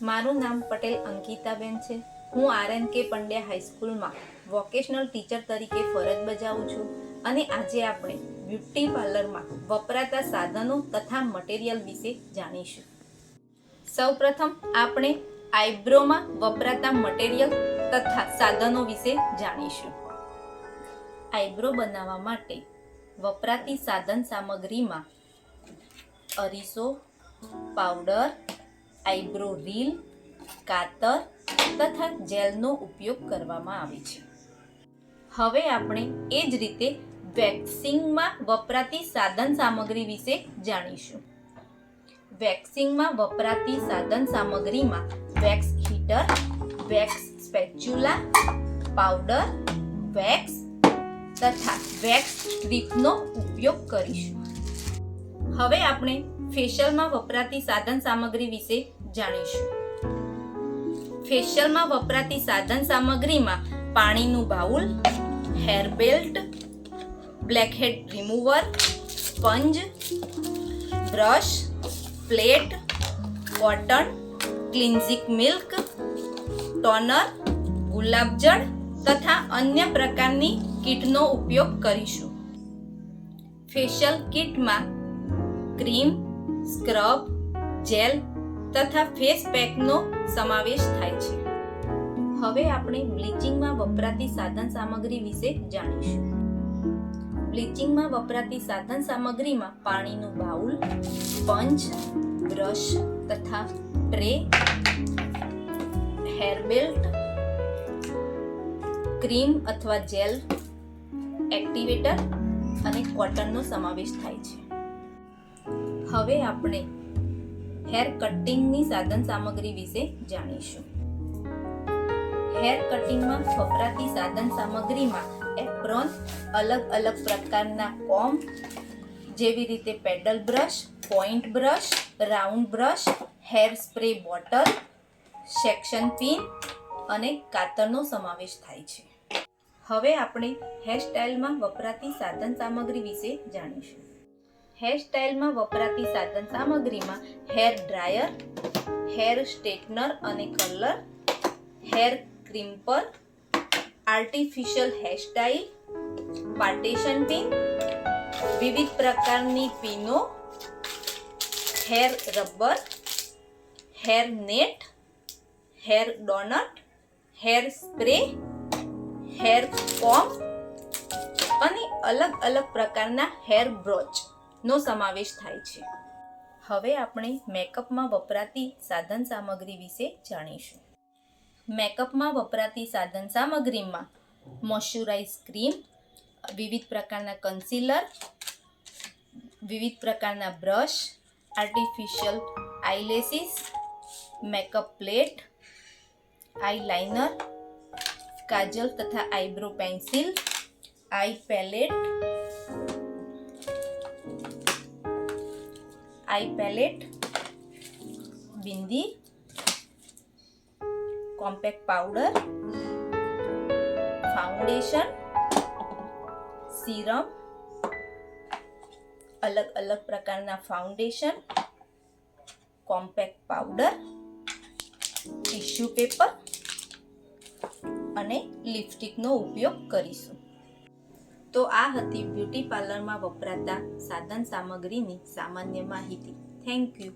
મારું નામ પટેલ અંકિતાબેન છે. હું RNK પંડ્યા હાઈસ્કૂલમાં વોકેશનલ ટીચર તરીકે ફરજ બજાવું છું અને આજે આપણે બ્યુટી પાર્લરમાં વપરાતા સાધનો તથા મટીરિયલ વિશે જાણીશું. સૌપ્રથમ આપણે આઈબ્રોમાં વપરાતા મટીરિયલ તથા સાધનો વિશે જાણીશું. આઈબ્રો બનાવવા માટે વપરાતી સાધન સામગ્રીમાં અરીસો, પાવડર, આઈબ્રો રીલ, કાતર તથા જેલનો ઉપયોગ કરવામાં આવે છે. હવે આપણે એ જ રીતે વેક્સિંગમાં વપરાતી સાધન સામગ્રી વિશે જાણીશું. વેક્સિંગમાં વપરાતી સાધન સામગ્રીમાં wax heater, wax spatula, powder, wax તથા વેક્સ સ્ટ્રીપનો ઉપયોગ કરીશું. હવે આપણે ફેશિયલમાં વપરાતી સાધન સામગ્રી વિશે જાણીશું. ફેશિયલમાં વપરાતી સાધન સામગ્રીમાં પાણીનું bowl, hair belt, blackhead remover, sponge, brush, plate, cotton, cleansing milk, toner, ગુલાબજળ તથા અન્ય પ્રકારની કીટનો ઉપયોગ કરીશું. ફેશિયલ કીટમાં ક્રીમ, સ્ક્રબ, જેલ તથા ફેસ પેકનો સમાવેશ થાય છે. હવે આપણે બ્લીચિંગમાં વપરાતી સાધન સામગ્રી વિશે જાણીશું. બ્લીચિંગમાં વપરાતી સાધન સામગ્રીમાં પાણીનું બાઉલ, સ્પંજ, બ્રશ તથા ટ્રે, હેર બેલ્ટ, ક્રીમ અથવા જેલ, એક્ટિવેટર અને કોટનનો સમાવેશ થાય છે. હવે આપણે હેર કટિંગની સાધન સામગ્રી વિશે જાણીશું. હેર કટિંગમાં વપરાતી સાધન સામગ્રીમાં એપ્રોન, અલગ અલગ પ્રકારના કોમ્બ જેવી રીતે pedal brush, point brush, round brush, hair spray bottle, section pin અને કાતરનો સમાવેશ થાય છે. હવે આપણે હેરસ્ટાઇલમાં વપરાતી સાધન સામગ્રી વિશે જાણીશું. હેરસ્ટાઇલમાં વપરાતી સાધન સામગ્રીમાં હેર ડ્રાયર, હેર સ્ટ્રેટનર અને curler, hair crimper, artificial hairstyle, partition pin, વિવિધ પ્રકારની પિનો, hair rubber, hair net, hair donut, hair spray, hair comb અને અલગ અલગ પ્રકારના હેર બ્રોચ નો સમાવેશ થાય છે. હવે આપણે મેકઅપમાં વપરાતી સાધન સામગ્રી વિશે જાણીશું. મેકઅપમાં વપરાતી સાધન સામગ્રીમાં મોઇશ્ચરાઇઝ ક્રીમ, વિવિધ પ્રકારના કન્સીલર, વિવિધ પ્રકારના brush, artificial eyelashes, makeup plate, eyeliner, kajal તથા eyebrow pencil, eye palette, bindi, compact powder, foundation, serum, અલગ અલગ પ્રકારના foundation, compact powder, tissue paper અને લિપસ્ટિકનો ઉપયોગ કરીશું. તો આ હતી બ્યુટી પાર્લરમાં વપરાતા સાધન સામગ્રીની સામાન્ય માહિતી. Thank you.